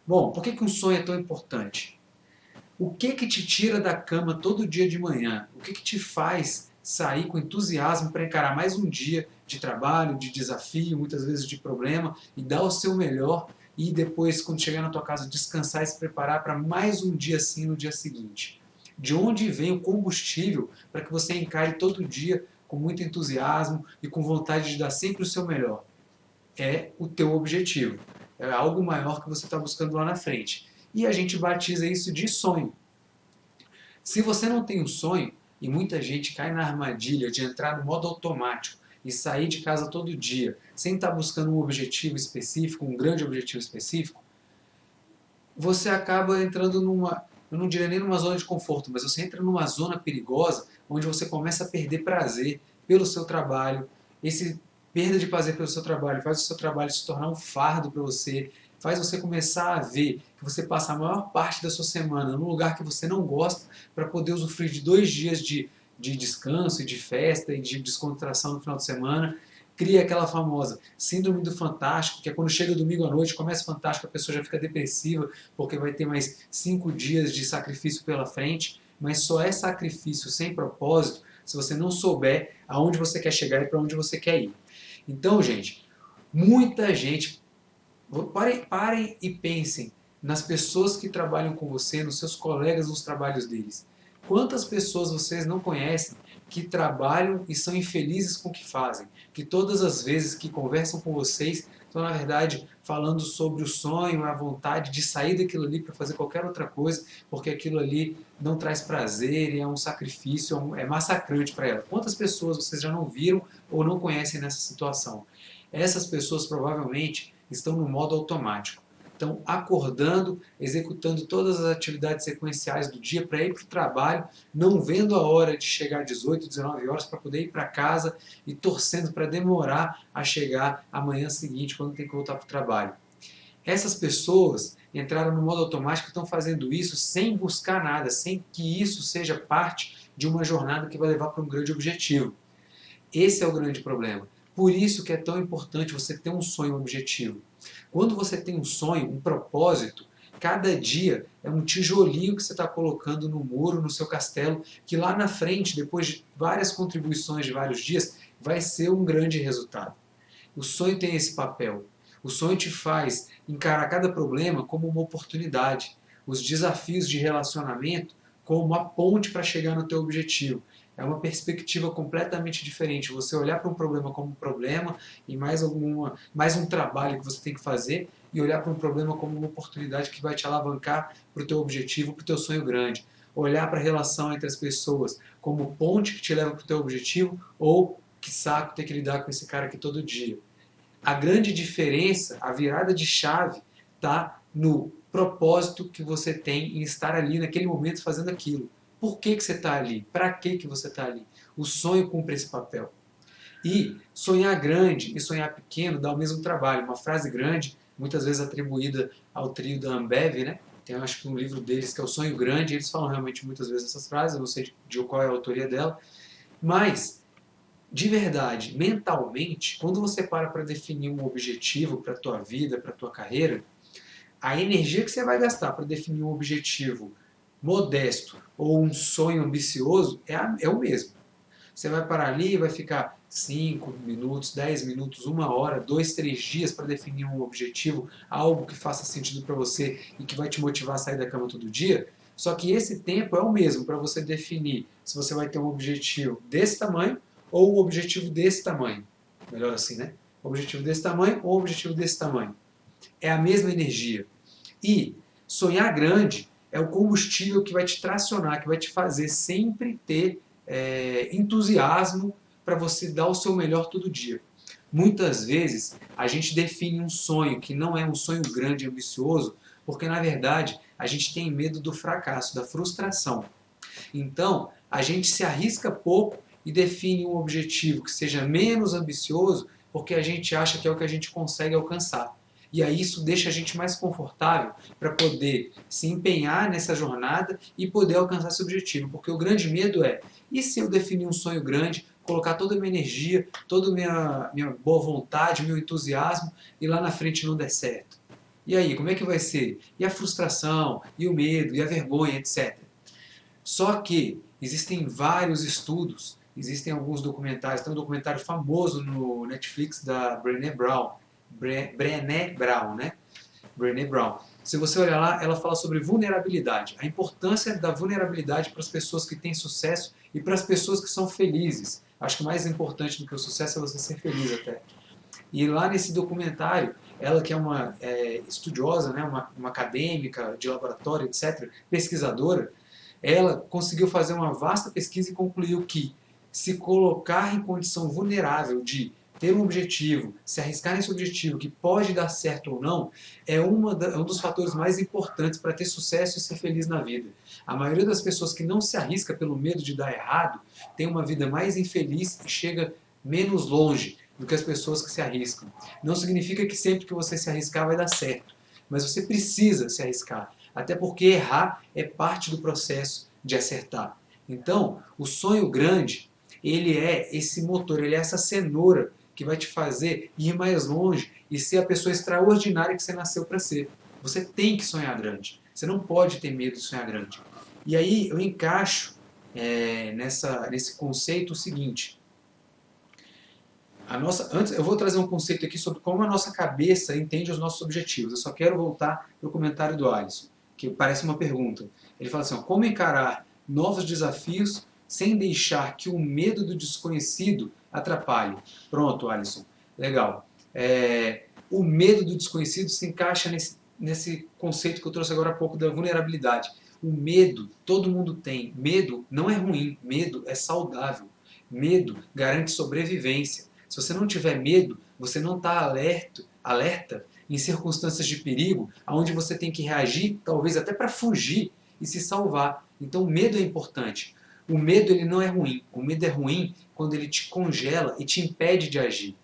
Bom, por que um sonho é tão importante? O que te tira da cama todo dia de manhã? O que te faz sair com entusiasmo para encarar mais um dia de trabalho, de desafio, muitas vezes de problema, e dar o seu melhor e depois, quando chegar na tua casa, descansar e se preparar para mais um dia assim no dia seguinte? De onde vem o combustível para que você encare todo dia com muito entusiasmo e com vontade de dar sempre o seu melhor? É o teu objetivo. É algo maior que você está buscando lá na frente. E a gente batiza isso de sonho. Se você não tem um sonho, e muita gente cai na armadilha de entrar no modo automático e sair de casa todo dia, sem estar buscando um objetivo específico, um grande objetivo específico, você acaba entrando numa, eu não diria nem numa zona de conforto, mas você entra numa zona perigosa onde você começa a perder prazer pelo seu trabalho. Esse perda de prazer pelo seu trabalho faz o seu trabalho se tornar um fardo para você, faz você começar a ver que você passa a maior parte da sua semana num lugar que você não gosta para poder usufruir de 2 dias de descanso e de festa e de descontração no final de semana. Cria aquela famosa síndrome do fantástico, que é quando chega domingo à noite, começa fantástico, a pessoa já fica depressiva porque vai ter mais 5 dias de sacrifício pela frente, mas só é sacrifício sem propósito se você não souber aonde você quer chegar e para onde você quer ir. Então, gente, muita gente, parem e pensem nas pessoas que trabalham com você, nos seus colegas nos trabalhos deles. Quantas pessoas vocês não conhecem que trabalham e são infelizes com o que fazem? Que todas as vezes que conversam com vocês estão, na verdade, falando sobre o sonho, a vontade de sair daquilo ali para fazer qualquer outra coisa, porque aquilo ali não traz prazer, é um sacrifício, é massacrante para ela. Quantas pessoas vocês já não viram ou não conhecem nessa situação? Essas pessoas provavelmente estão no modo automático. Estão acordando, executando todas as atividades sequenciais do dia para ir para o trabalho, não vendo a hora de chegar às 18, 19 horas para poder ir para casa e torcendo para demorar a chegar amanhã seguinte, quando tem que voltar para o trabalho. Essas pessoas entraram no modo automático e estão fazendo isso sem buscar nada, sem que isso seja parte de uma jornada que vai levar para um grande objetivo. Esse é o grande problema. Por isso que é tão importante você ter um sonho, um objetivo. Quando você tem um sonho, um propósito, cada dia é um tijolinho que você está colocando no muro, no seu castelo, que lá na frente, depois de várias contribuições de vários dias, vai ser um grande resultado. O sonho tem esse papel. O sonho te faz encarar cada problema como uma oportunidade, os desafios de relacionamento como a ponte para chegar no teu objetivo. É uma perspectiva completamente diferente. Você olhar para um problema como um problema e mais um trabalho que você tem que fazer, e olhar para um problema como uma oportunidade que vai te alavancar para o teu objetivo, para o teu sonho grande. Olhar para a relação entre as pessoas como ponte que te leva para o teu objetivo, ou que saco ter que lidar com esse cara aqui todo dia. A grande diferença, a virada de chave, está no propósito que você tem em estar ali naquele momento fazendo aquilo. Por que você está ali? Para que você está ali? O sonho cumpre esse papel. E sonhar grande e sonhar pequeno dá o mesmo trabalho. Uma frase grande, muitas vezes atribuída ao trio da Ambev, né? Tem, acho que um livro deles que é o Sonho Grande, eles falam realmente muitas vezes essas frases, eu não sei de qual é a autoria dela, mas de verdade, mentalmente, quando você para definir um objetivo para a tua vida, para a tua carreira, a energia que você vai gastar para definir um objetivo modesto ou um sonho ambicioso é o mesmo. Você vai parar ali e vai ficar 5 minutos, 10 minutos, 1 hora, 2, 3 dias para definir um objetivo, algo que faça sentido para você e que vai te motivar a sair da cama todo dia. Só que esse tempo é o mesmo para você definir se você vai ter um objetivo desse tamanho ou um objetivo desse tamanho. Melhor assim, né? Um objetivo desse tamanho ou um objetivo desse tamanho. É a mesma energia. E sonhar grande é o combustível que vai te tracionar, que vai te fazer sempre ter entusiasmo para você dar o seu melhor todo dia. Muitas vezes a gente define um sonho que não é um sonho grande e ambicioso, porque na verdade a gente tem medo do fracasso, da frustração. Então a gente se arrisca pouco e define um objetivo que seja menos ambicioso, porque a gente acha que é o que a gente consegue alcançar. E aí isso deixa a gente mais confortável para poder se empenhar nessa jornada e poder alcançar esse objetivo. Porque o grande medo é, e se eu definir um sonho grande, colocar toda a minha energia, toda a minha boa vontade, meu entusiasmo, e lá na frente não der certo? E aí, como é que vai ser? E a frustração, e o medo, e a vergonha, etc. Só que existem vários estudos, existem alguns documentários, tem um documentário famoso no Netflix da Brené Brown, Brené Brown, né? Brené Brown. Se você olhar lá, ela fala sobre vulnerabilidade, a importância da vulnerabilidade para as pessoas que têm sucesso e para as pessoas que são felizes. Acho que o mais importante do que o sucesso é você ser feliz até. E lá nesse documentário, ela que é uma estudiosa, né, uma acadêmica de laboratório, etc., pesquisadora, ela conseguiu fazer uma vasta pesquisa e concluiu que se colocar em condição vulnerável de ter um objetivo, se arriscar nesse objetivo que pode dar certo ou não, é um dos fatores mais importantes para ter sucesso e ser feliz na vida. A maioria das pessoas que não se arrisca pelo medo de dar errado tem uma vida mais infeliz e chega menos longe do que as pessoas que se arriscam. Não significa que sempre que você se arriscar vai dar certo, mas você precisa se arriscar, até porque errar é parte do processo de acertar. Então, o sonho grande, ele é esse motor, ele é essa cenoura que vai te fazer ir mais longe e ser a pessoa extraordinária que você nasceu para ser. Você tem que sonhar grande. Você não pode ter medo de sonhar grande. E aí eu encaixo nesse conceito o seguinte. Antes, eu vou trazer um conceito aqui sobre como a nossa cabeça entende os nossos objetivos. Eu só quero voltar para o comentário do Alisson, que parece uma pergunta. Ele fala assim, ó, como encarar novos desafios sem deixar que o medo do desconhecido atrapalhe? Pronto, Alisson. Legal. O medo do desconhecido se encaixa nesse conceito que eu trouxe agora há pouco da vulnerabilidade. O medo, todo mundo tem. Medo não é ruim, medo é saudável. Medo garante sobrevivência. Se você não tiver medo, você não está alerta em circunstâncias de perigo, onde você tem que reagir, talvez até para fugir e se salvar. Então o medo é importante. O medo ele não é ruim. O medo é ruim quando ele te congela e te impede de agir.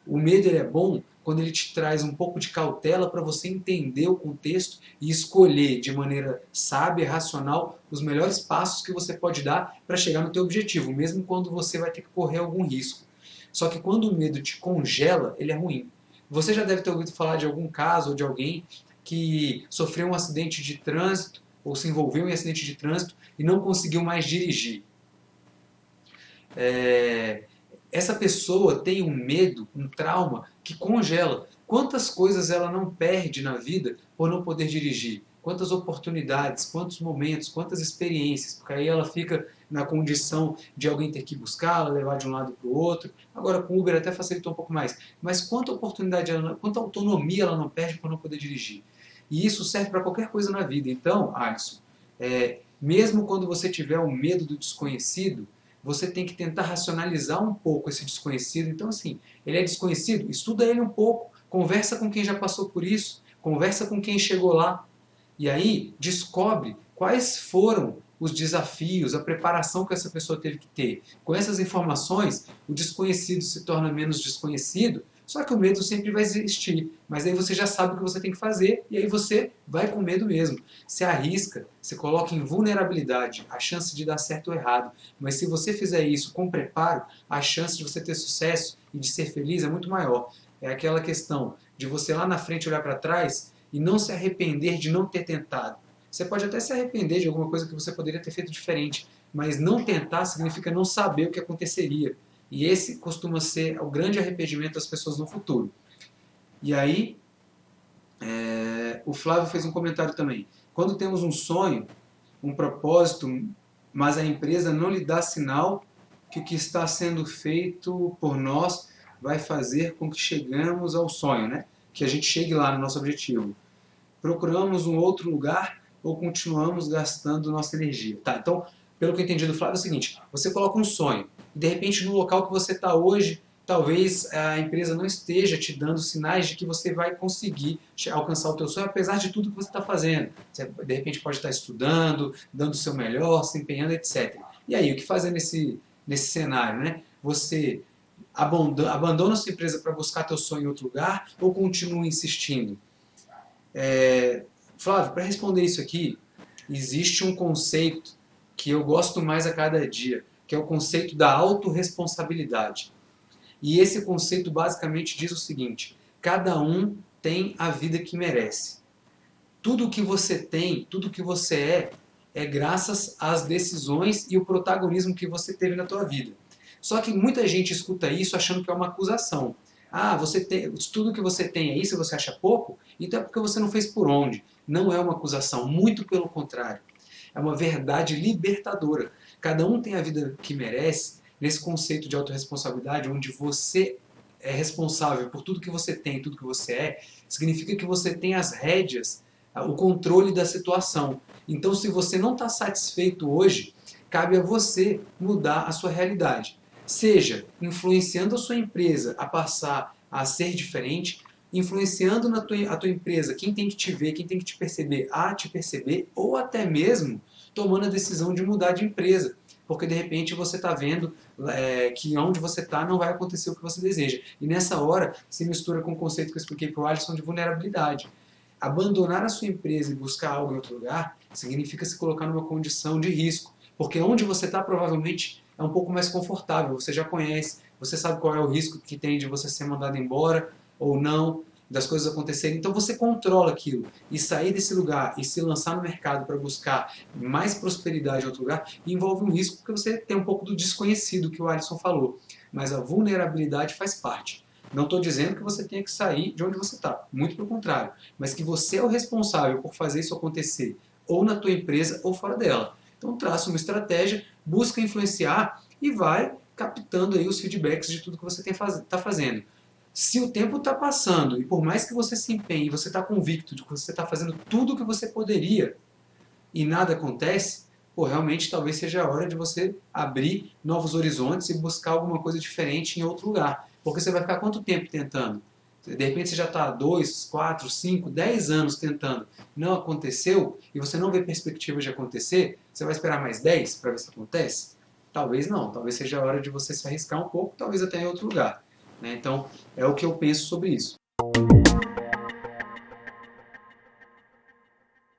O medo ele é bom quando ele te traz um pouco de cautela para você entender o contexto e escolher de maneira sábia e racional os melhores passos que você pode dar para chegar no teu objetivo, mesmo quando você vai ter que correr algum risco. Só que quando o medo te congela, ele é ruim. Você já deve ter ouvido falar de algum caso ou de alguém que sofreu um acidente de trânsito ou se envolveu em acidente de trânsito e não conseguiu mais dirigir. Essa pessoa tem um medo, um trauma que congela. Quantas coisas ela não perde na vida por não poder dirigir? Quantas oportunidades, quantos momentos, quantas experiências, porque aí ela fica na condição de alguém ter que buscá-la, levar de um lado para o outro. Agora com o Uber até facilitou um pouco mais. Mas quanta oportunidade, quanta autonomia ela não perde por não poder dirigir? E isso serve para qualquer coisa na vida. Então, Alisson, mesmo quando você tiver o medo do desconhecido, você tem que tentar racionalizar um pouco esse desconhecido. Então, assim, ele é desconhecido? Estuda ele um pouco, conversa com quem já passou por isso, conversa com quem chegou lá. E aí, descobre quais foram os desafios, a preparação que essa pessoa teve que ter. Com essas informações, o desconhecido se torna menos desconhecido, só que o medo sempre vai existir. Mas aí você já sabe o que você tem que fazer e aí você vai com medo mesmo. Se arrisca, se coloca em vulnerabilidade, a chance de dar certo ou errado. Mas se você fizer isso com preparo, a chance de você ter sucesso e de ser feliz é muito maior. É aquela questão de você lá na frente olhar para trás e não se arrepender de não ter tentado. Você pode até se arrepender de alguma coisa que você poderia ter feito diferente, mas não tentar significa não saber o que aconteceria. E esse costuma ser o grande arrependimento das pessoas no futuro. E aí, o Flávio fez um comentário também. Quando temos um sonho, um propósito, mas a empresa não lhe dá sinal que o que está sendo feito por nós vai fazer com que chegamos ao sonho, né? Que a gente chegue lá no nosso objetivo. Procuramos um outro lugar ou continuamos gastando nossa energia? Tá, então, pelo que eu entendi do Flávio, é o seguinte, você coloca um sonho, e de repente no local que você está hoje, talvez a empresa não esteja te dando sinais de que você vai conseguir alcançar o teu sonho, apesar de tudo que você está fazendo. Você, de repente, pode estar estudando, dando o seu melhor, se empenhando, etc. E aí, o que fazer nesse cenário, né? Você abandona a sua empresa para buscar teu sonho em outro lugar ou continua insistindo? Flávio, para responder isso aqui, existe um conceito que eu gosto mais a cada dia, que é o conceito da autorresponsabilidade. E esse conceito basicamente diz o seguinte, cada um tem a vida que merece. Tudo o que você tem, tudo o que você é graças às decisões e o protagonismo que você teve na tua vida. Só que muita gente escuta isso achando que é uma acusação. Ah, você tem, tudo que você tem aí, se você acha pouco, então é porque você não fez por onde. Não é uma acusação, muito pelo contrário. É uma verdade libertadora. Cada um tem a vida que merece, nesse conceito de autorresponsabilidade, onde você é responsável por tudo que você tem, tudo que você significa que você tem as rédeas, o controle da situação. Então, se você não está satisfeito hoje, cabe a você mudar a sua realidade. Seja influenciando a sua empresa a passar a ser diferente, influenciando a tua empresa, quem tem que te ver, quem tem que te perceber, a te perceber, ou até mesmo tomando a decisão de mudar de empresa. Porque de repente você está vendo que onde você está não vai acontecer o que você deseja. E nessa hora se mistura com o conceito que eu expliquei para o Alisson de vulnerabilidade. Abandonar a sua empresa e buscar algo em outro lugar significa se colocar numa condição de risco. Porque onde você está provavelmente é um pouco mais confortável, você já conhece, você sabe qual é o risco que tem de você ser mandado embora ou não, das coisas acontecerem. Então você controla aquilo. E sair desse lugar e se lançar no mercado para buscar mais prosperidade em outro lugar envolve um risco porque você tem um pouco do desconhecido que o Alisson falou. Mas a vulnerabilidade faz parte. Não estou dizendo que você tenha que sair de onde você está, muito pelo contrário. Mas que você é o responsável por fazer isso acontecer, ou na tua empresa ou fora dela. Então traça uma estratégia, busca influenciar e vai captando aí os feedbacks de tudo que você está fazendo. Se o tempo está passando e por mais que você se empenhe, você está convicto de que você está fazendo tudo o que você poderia e nada acontece, pô, realmente talvez seja a hora de você abrir novos horizontes e buscar alguma coisa diferente em outro lugar. Porque você vai ficar quanto tempo tentando? De repente você já está há 2, 4, 5, 10 anos tentando. Não aconteceu e você não vê perspectiva de acontecer, você vai esperar mais 10 para ver se acontece? Talvez não. Talvez seja a hora de você se arriscar um pouco, talvez até em outro lugar. Então, é o que eu penso sobre isso.